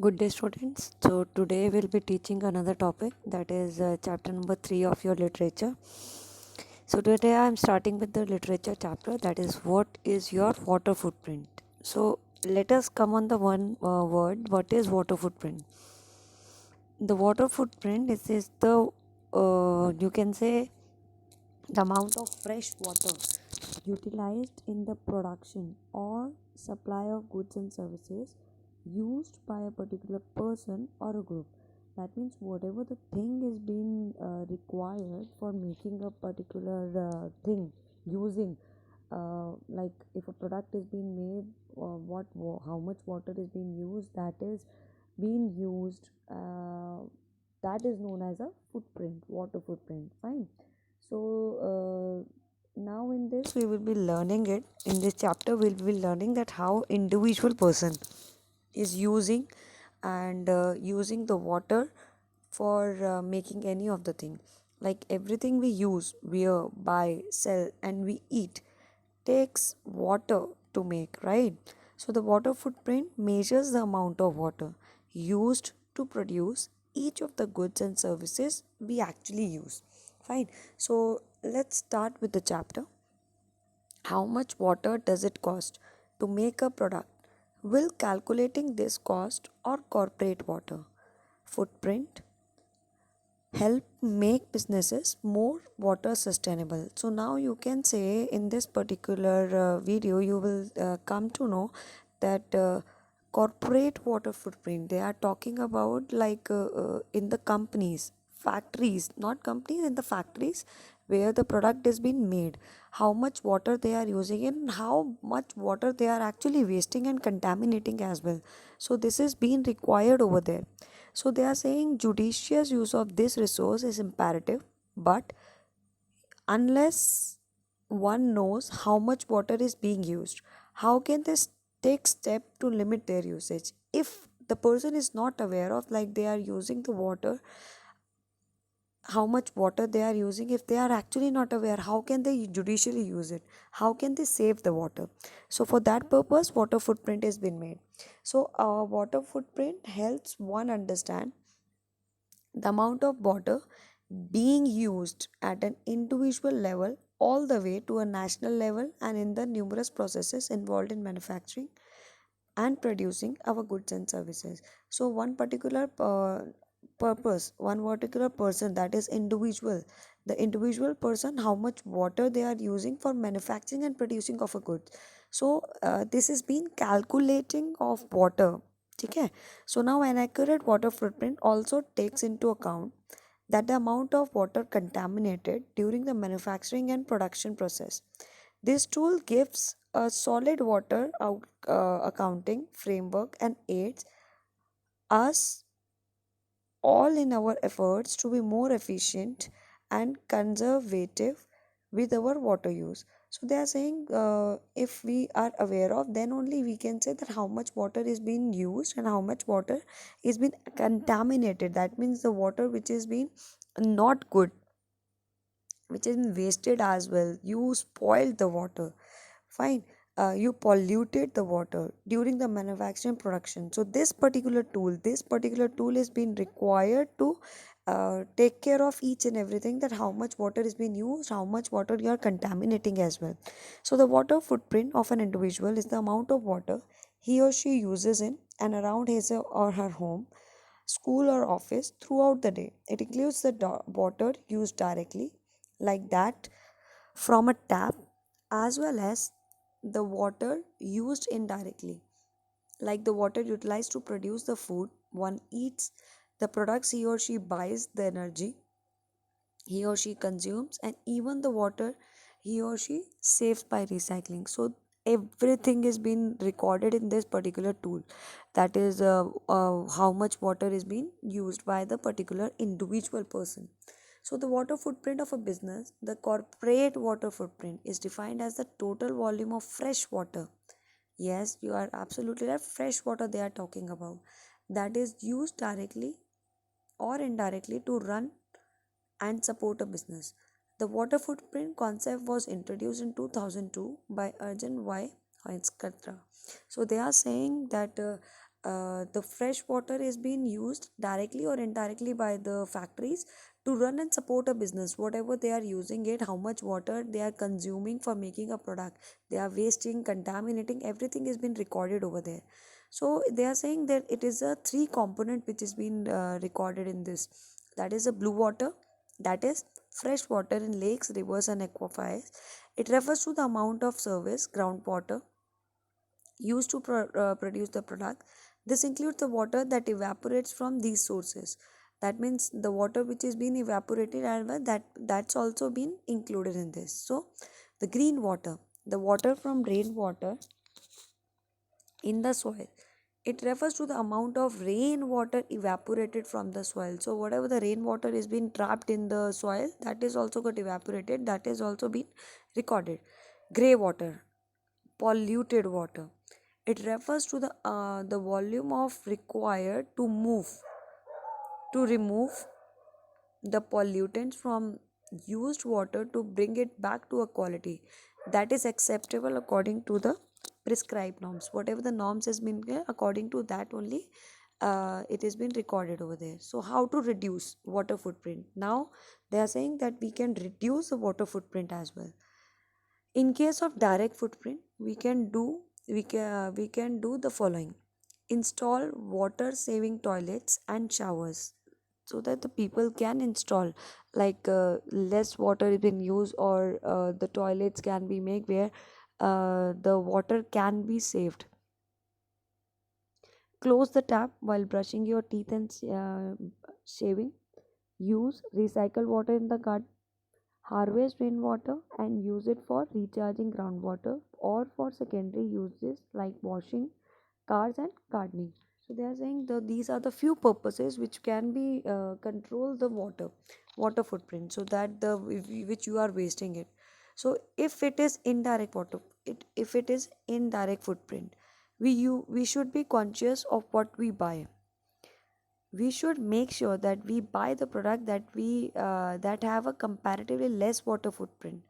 Good day, students. So, today we'll be teaching another topic, that is chapter number 3 of your literature. So, today I am starting with the literature chapter, that is, what is your water footprint? So, let us come on the one word, what is water footprint? The water footprint is the, you can say, the amount of fresh water utilized in the production or supply of goods and services used by a particular person or a group. That means whatever the thing is being required for making a particular thing using, like if a product is being made, how much water is being used, that is being used, that is known as a footprint, water footprint. Fine. So now in this we will be learning it. In this chapter we'll be learning that how individual person is using and using the water for making any of the thing. Like everything we use, wear, buy, sell, and we eat takes water to make, right? So the water footprint measures the amount of water used to produce each of the goods and services we actually use. Fine. So let's start with the chapter. How much water does it cost to make a product? Will calculating this cost or corporate water footprint help make businesses more water sustainable? So now you can say in this particular video you will come to know that corporate water footprint, they are talking about like in the companies, factories, not companies, in the factories where the product is being made, how much water they are using and how much water they are actually wasting and contaminating as well. So this is being required over there. So they are saying judicious use of this resource is imperative, but unless one knows how much water is being used, how can they take step to limit their usage? If the person is not aware of, like, they are using the water, how much water they are using, if they are actually not aware, how can they judicially use it? How can they save the water? So for that purpose water footprint has been made. So water footprint helps one understand the amount of water being used at an individual level all the way to a national level and in the numerous processes involved in manufacturing and producing our goods and services. So one particular one particular person, that is individual, the individual person, how much water they are using for manufacturing and producing of a good. So this is been calculating of water. Okay. So now an accurate water footprint also takes into account that the amount of water contaminated during the manufacturing and production process. This tool gives a solid water accounting framework and aids us all in our efforts to be more efficient and conservative with our water use. So they are saying if we are aware of, then only we can say that how much water is being used and how much water is being contaminated. That means the water which is being not good, which is wasted as well, you spoiled the water. Fine. You polluted the water during the manufacturing production. So this particular tool is being required to take care of each and everything, that how much water is being used, how much water you are contaminating as well. So the water footprint of an individual is the amount of water he or she uses in and around his or her home, school or office throughout the day. It includes the water used directly, like that from a tap, as well as the water used indirectly, like the water utilized to produce the food one eats, the products he or she buys, the energy he or she consumes, and even the water he or she saves by recycling. So everything is being recorded in this particular tool, that is how much water is being used by the particular individual person. So the water footprint of a business, the corporate water footprint, is defined as the total volume of fresh water. Yes, you are absolutely right, fresh water they are talking about, that is used directly or indirectly to run and support a business. The water footprint concept was introduced in 2002 by Arjun Y. Hoinskatra. So they are saying that The fresh water is being used directly or indirectly by the factories to run and support a business. Whatever they are using it, how much water they are consuming for making a product, they are wasting, contaminating, everything is been recorded over there. So they are saying that it is a three component which is being recorded in this. That is a blue water, that is fresh water in lakes, rivers and aquifers. It refers to the amount of surface groundwater used to produce the product. This includes the water that evaporates from these sources. That means the water which is being evaporated, and that's also been included in this. So the green water, the water from rainwater in the soil, it refers to the amount of rainwater evaporated from the soil. So whatever the rainwater is being trapped in the soil, that is also got evaporated, that is also been recorded. Gray water, polluted water, it refers to the volume of required to remove the pollutants from used water to bring it back to a quality that is acceptable according to the prescribed norms. Whatever the norms has been there, according to that only it has been recorded over there. So how to reduce water footprint? Now they are saying that we can reduce the water footprint as well. In case of direct footprint, we can do the following: install water saving toilets and showers, so that the people can install, like less water is being used, or the toilets can be made where the water can be saved. Close the tap while brushing your teeth and shaving. Use recycled water in the garden. Harvest rainwater and use it for recharging groundwater or for secondary uses like washing cars and gardening. So they are saying that these are the few purposes which can be control the water footprint, so that the which you are wasting it. So if it is indirect if it is indirect footprint, we should be conscious of what we buy. We should make sure that we buy the product that have a comparatively less water footprint.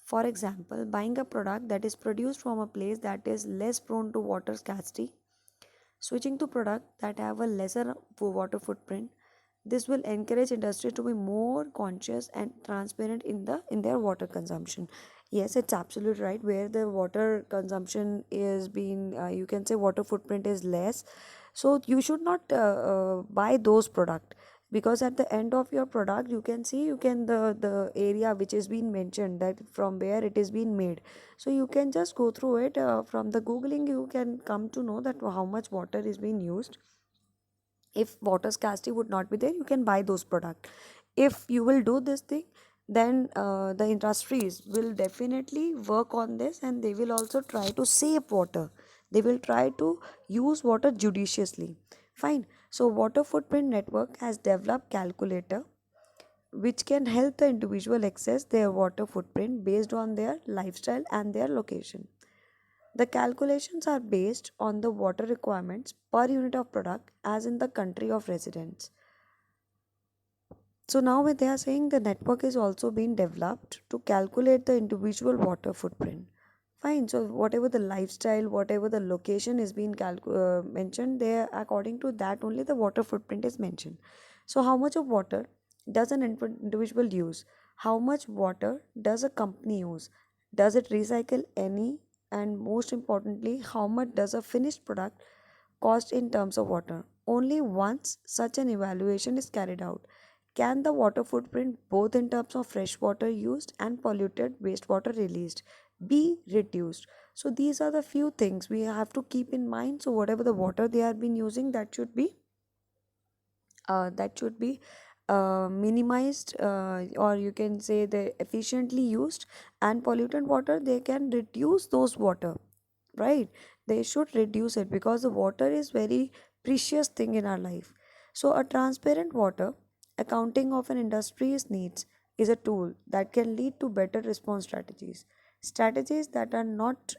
For example, buying a product that is produced from a place that is less prone to water scarcity, switching to product that have a lesser water footprint. This will encourage industry to be more conscious and transparent in their water consumption. Yes, it's absolutely right. Where the water consumption is being, you can say water footprint is less, so you should not buy those product, because at the end of your product you can see, you can the area which is being mentioned, that from where it is being made. So you can just go through it, from the googling you can come to know that how much water is being used. If water scarcity would not be there, you can buy those product. If you will do this thing, then the industries will definitely work on this, and they will also try to save water. They will try to use water judiciously. Fine. So water footprint network has developed calculator which can help the individual access their water footprint based on their lifestyle and their location. The calculations are based on the water requirements per unit of product as in the country of residence. So now they are saying the network is also being developed to calculate the individual water footprint. Fine. So whatever the lifestyle, whatever the location is being mentioned, there according to that only the water footprint is mentioned. So how much of water does an individual use? How much water does a company use? Does it recycle any? And most importantly, how much does a finished product cost in terms of water? Only once such an evaluation is carried out can the water footprint, both in terms of fresh water used and polluted wastewater released, be reduced. So these are the few things we have to keep in mind. So whatever the water they have been using, that should be minimized, or you can say they efficiently used. And pollutant water, they can reduce those water, right? They should reduce it, because the water is very precious thing in our life. So a transparent water accounting of an industry's needs is a tool that can lead to better response strategies that are not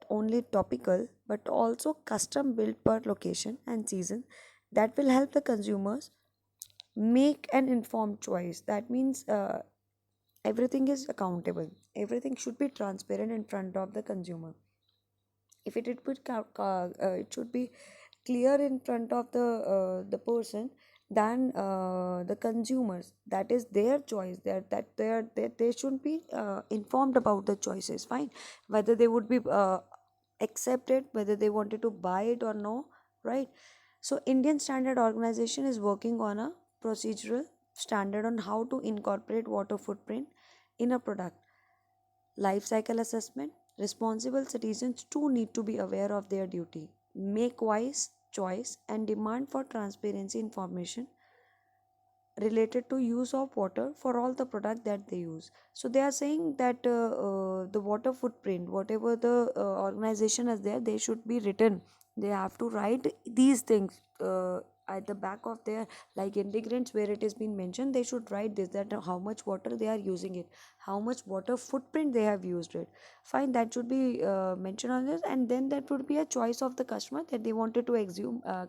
only topical but also custom built per location and season, that will help the consumers make an informed choice. That means everything is accountable, everything should be transparent in front of the consumer. If it should be clear in front of the person than the consumers. That is their choice. They should be informed about the choices. Fine, whether they would be accepted, whether they wanted to buy it or no, right? So Indian Standard Organization is working on a procedural standard on how to incorporate water footprint in a product. Life cycle assessment. Responsible citizens too need to be aware of their duty, make wise choice, and demand for transparency information related to use of water for all the product that they use. So they are saying that the water footprint, whatever the organization is there, they should be written. They have to write these things at the back of their, like integrants where it has been mentioned, they should write this, that how much water they are using it, how much water footprint they have used it. Fine, that should be mentioned on this, and then that would be a choice of the customer that they wanted to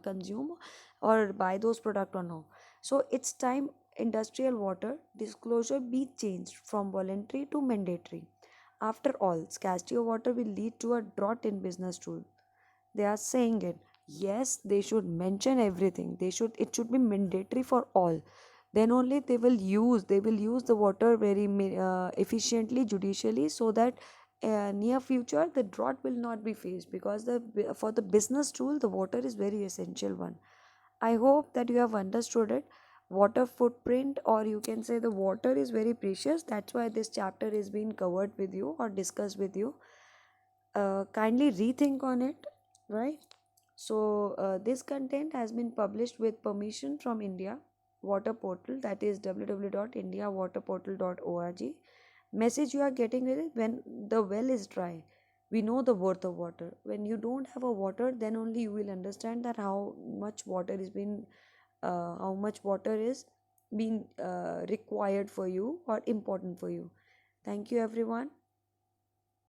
consume or buy those product or no. So it's time industrial water disclosure be changed from voluntary to mandatory. After all, scarcity of water will lead to a drought in business too. They are saying it. Yes, they should mention everything. It should be mandatory for all. Then only they will use the water very efficiently, judicially, so that near future the drought will not be faced, because the for the business tool the water is very essential one. I hope that you have understood it. Water footprint, or you can say the water is very precious. That's why this chapter is being covered with you or discussed with you. Kindly rethink on it, right? So, this content has been published with permission from India Water Portal, that is www.indiawaterportal.org. Message you are getting with it: when the well is dry, we know the worth of water. When you don't have a water, then only you will understand that how much water is being required for you or important for you. Thank you, everyone.